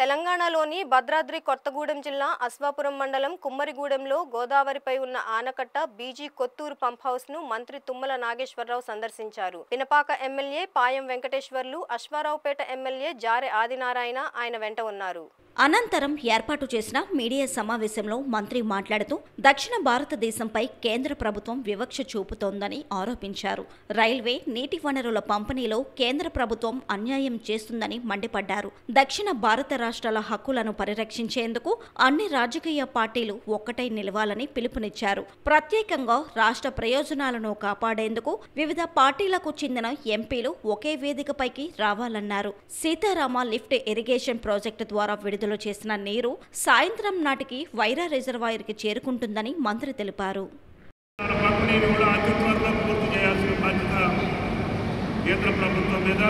తెలంగాణలోని భద్రాద్రి కొత్తగూడెం జిల్లా అశ్వాపురం మండలం కుమ్మరిగూడెంలో గోదావరిపై ఉన్న ఆనకట్ట బీజీ కొత్తూరు పంప్ హౌస్ ను మంత్రి తుమ్మల నాగేశ్వరరావు సందర్శించారు. పినపాక ఎమ్మెల్యే పాయం వెంకటేశ్వర్లు, అశ్వారావుపేట ఎమ్మెల్యే జారె ఆదినారాయణ ఆయన వెంట ఉన్నారు. అనంతరం ఏర్పాటు చేసిన మీడియా సమావేశంలో మంత్రి మాట్లాడుతూ దక్షిణ భారతదేశంపై కేంద్ర ప్రభుత్వం వివక్ష చూపుతోందని ఆరోపించారు. రైల్వే, నీటి వనరుల పంపిణీలో కేంద్ర ప్రభుత్వం అన్యాయం చేస్తుందని మండిపడ్డారు. దక్షిణ భారత రాష్ట్రాల హక్కులను పరిరక్షించేందుకు అన్ని రాజకీయ పార్టీలు ఒక్కటై నిలవాలని పిలుపునిచ్చారు. ప్రత్యేకంగా రాష్ట్ర ప్రయోజనాలను కాపాడేందుకు వివిధ పార్టీలకు చెందిన ఎంపీలు ఒకే వేదికపైకి రావాలన్నారు. సీతారామ లిఫ్ట్ ఇరిగేషన్ ప్రాజెక్టు ద్వారా విడుదల చేసిన నీరు సాయంత్రం నాటికి వైరా రిజర్వాయర్కి చేరుకుంటుందని మంత్రి తెలిపారు. కేంద్ర ప్రభుత్వం మీద,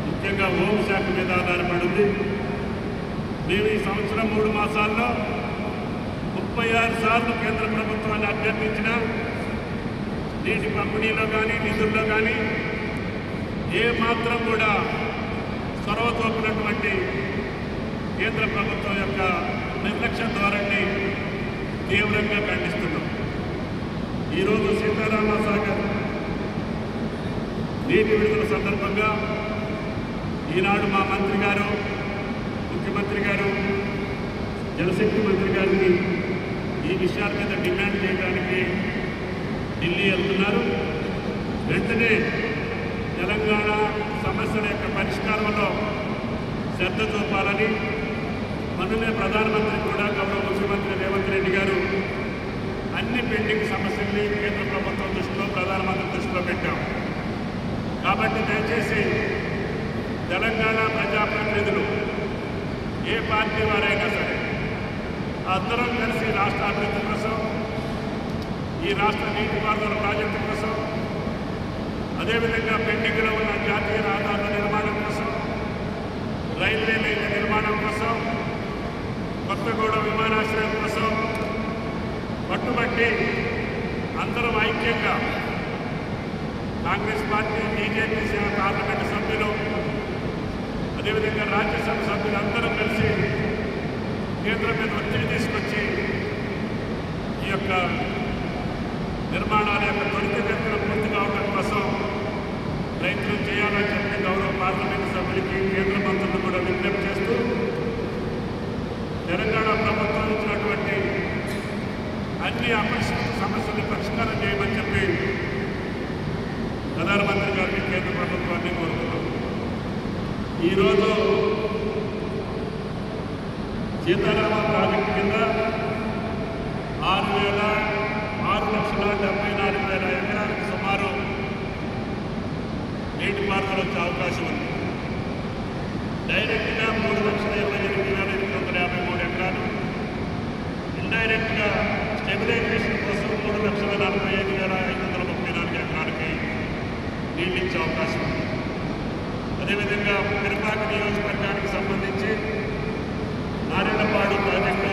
ముఖ్యంగా హోంశాఖ మీద ఆధారపడింది. మేము ఈ సంవత్సరం 3 మాసాల్లో 36 సార్లు కేంద్ర ప్రభుత్వాన్ని అభ్యర్థించిన నీటి పంపిణీలో కానీ నిధుల్లో కానీ ఏ మాత్రం కూడా చొరవ చూపినటువంటి కేంద్ర ప్రభుత్వం యొక్క నిర్లక్ష్య ధోరణిని తీవ్రంగా ఖండిస్తున్నాం. ఈరోజు సీతారామ సాగర్ నీటి విడుదల సందర్భంగా ఈనాడు మా మంత్రి గారు, ముఖ్యమంత్రి గారు, జలశక్తి మంత్రి గారిని ఈ విషయాల మీద డిమాండ్ చేయడానికి ఢిల్లీ వెళ్తున్నారు. వెంటనే తెలంగాణ సమస్యల యొక్క పరిష్కారంలో శ్రద్ధ చూపాలని మొన్ననే ప్రధానమంత్రి కూడా గౌరవ ముఖ్యమంత్రి రేవంత్ రెడ్డి గారు అన్ని పెండింగ్ సమస్యల్ని కేంద్ర ప్రభుత్వం దృష్టిలో, ప్రధానమంత్రి దృష్టిలో పెట్టాం. కాబట్టి దయచేసి తెలంగాణ ప్రజాప్రతినిధులు ఏ పార్టీ వారైనా సరే అందరం కలిసి రాష్ట్ర అభివృద్ధి కోసం, ఈ రాష్ట్ర నీటిపారుదల ప్రాజెక్టు కోసం, అదేవిధంగా పెండింగ్లో ఉన్న జాతీయ రహదారుల నిర్మాణం కోసం, రైల్వే లైన్ల నిర్మాణం కోసం, కొత్తగూడెం విమానాశ్రయం కోసం పట్టుబట్టి అందరం ఐక్యంగా కాంగ్రెస్ పార్టీ, బీజేపీ పార్లమెంటు సభ్యులు, అదేవిధంగా రాజ్యసభ సభ్యులు అందరూ కలిసి కేంద్రం మీద ఒత్తిడి తీసుకొచ్చి ఈ యొక్క నిర్మాణాల యొక్క త్వరితగతిన పూర్తి కావడం కోసం ప్రయత్నం చేయాలని చెప్పి గౌరవ పార్లమెంటు సభ్యులకి, కేంద్ర మంత్రులు కూడా విజ్ఞప్తి చేస్తూ తెలంగాణ ప్రభుత్వం ఇచ్చినటువంటి అన్ని అపరిష్కృత సమస్యలను పరిష్కారం చేయమని చెప్పి ప్రధానమంత్రి గారిని, కేంద్ర ప్రభుత్వాన్ని కోరుతున్నాం. ఈరోజు సీతారామ ప్రాజెక్టు కింద 6,74,000 ఎకరాలకు సుమారు నీటిపారుదల వచ్చే అవకాశం ఉంది. డైరెక్ట్గా 3,28,853 ఎకరాలు, ఇండైరెక్ట్గా స్టెబిలైజేషన్ కోసం 3,45,534 ఎకరాలకి నీళ్ళు ఇచ్చే అవకాశం ఉంది. అదేవిధంగా పినపాక నియోజకవర్గానికి సంబంధించి నారాయణపాడు ప్రాజెక్టు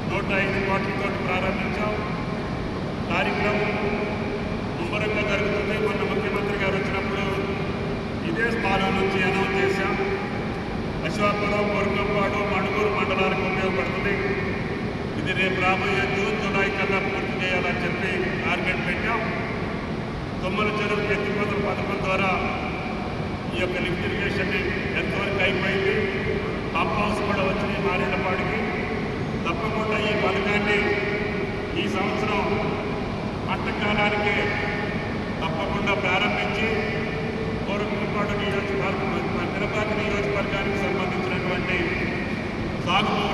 105 కోట్లతో ప్రారంభించాం. కార్యక్రమం ముమ్మరంగా జరుగుతుంది. మొన్న ముఖ్యమంత్రి గారు వచ్చినప్పుడు ఇదే స్థానం నుంచి అనౌన్స్ చేశాం. అశ్వాపురం, కొరకంపాడు, మణుగూరు మండలాలకు ఉపయోగపడుతుంది. ఇది రేపు రాబోయే జూన్, జూలై కల్లా పూర్తి చేయాలని చెప్పి టార్గెట్ పెట్టాం. తుమ్మల చెరువు ఎత్తిపోతల పథకం ద్వారా ఈ యొక్క లిఫ్ట్ ఇరిగేషన్ని ఎంతవరకు అయిపోయింది. పంప్ హౌస్ కూడా వచ్చింది నారాయణపాడికి. తప్పకుండా ఈ పథకాన్ని ఈ సంవత్సరం పంటకాలానికి తప్పకుండా ప్రారంభించి కోరుకున్నపాడు నియోజకవర్గం, పినపాక నియోజకవర్గానికి సంబంధించినటువంటి సాగుభూములు